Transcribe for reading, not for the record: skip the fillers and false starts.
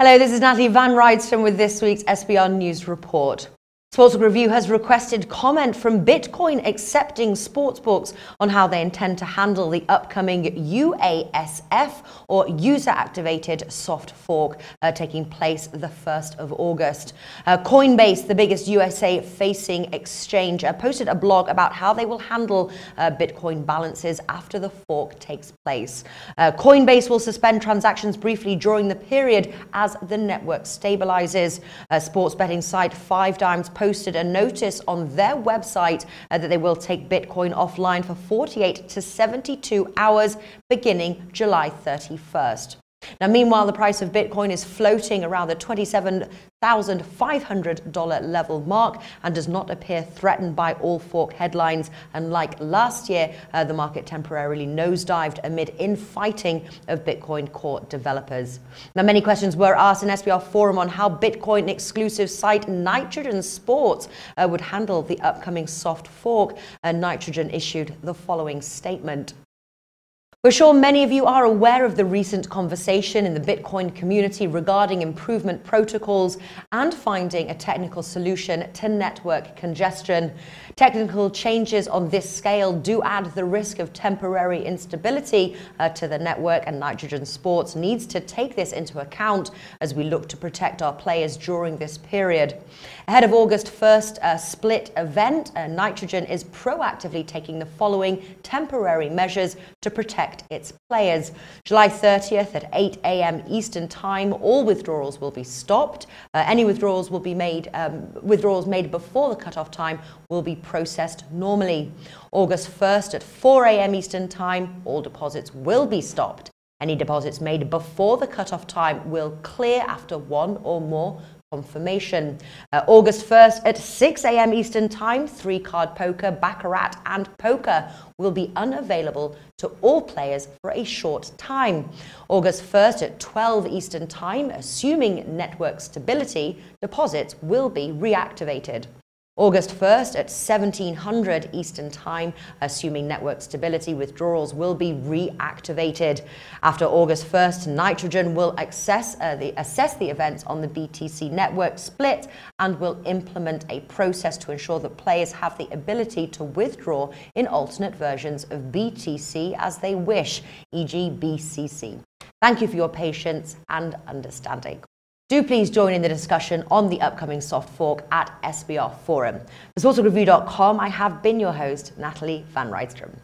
Hello, this is Natalie Van Rydstrom with this week's SBR News Report. Sportsbook Review has requested comment from Bitcoin accepting sportsbooks on how they intend to handle the upcoming UASF, or User Activated Soft Fork, taking place the 1st of August. Coinbase, the biggest USA-facing exchange, posted a blog about how they will handle Bitcoin balances after the fork takes place. Coinbase will suspend transactions briefly during the period as the network stabilizes. Sports betting site 5 Dimes posted a notice on their website that they will take Bitcoin offline for 48 to 72 hours beginning July 31st. Now, meanwhile, the price of Bitcoin is floating around the $27,500 level mark and does not appear threatened by all fork headlines. Unlike last year, the market temporarily nosedived amid infighting of Bitcoin core developers. Now, many questions were asked in SBR Forum on how Bitcoin exclusive site Nitrogen Sports would handle the upcoming soft fork. Nitrogen issued the following statement. We're sure many of you are aware of the recent conversation in the Bitcoin community regarding improvement protocols and finding a technical solution to network congestion. Technical changes on this scale do add the risk of temporary instability to the network, and Nitrogen Sports needs to take this into account as we look to protect our players during this period. Ahead of August 1st split event, Nitrogen is proactively taking the following temporary measures to protect its players. July 30th at 8 a.m. Eastern Time, all withdrawals will be stopped. Any withdrawals made before the cutoff time will be processed normally. August 1st at 4 a.m. Eastern Time, all deposits will be stopped. Any deposits made before the cutoff time will clear after one or more confirmation. August 1st at 6 a.m. Eastern Time, 3-card poker, baccarat and poker will be unavailable to all players for a short time. August 1st at 12 Eastern Time, assuming network stability, deposits will be reactivated. August 1st at 1700 Eastern Time, assuming network stability, withdrawals will be reactivated. After August 1st, Nitrogen will assess the events on the BTC network split and will implement a process to ensure that players have the ability to withdraw in alternate versions of BTC as they wish, e.g. BCC. Thank you for your patience and understanding. Do please join in the discussion on the upcoming soft fork at SBR Forum. For SportsbookReview.com, I have been your host, Natalie Van Rydstrom.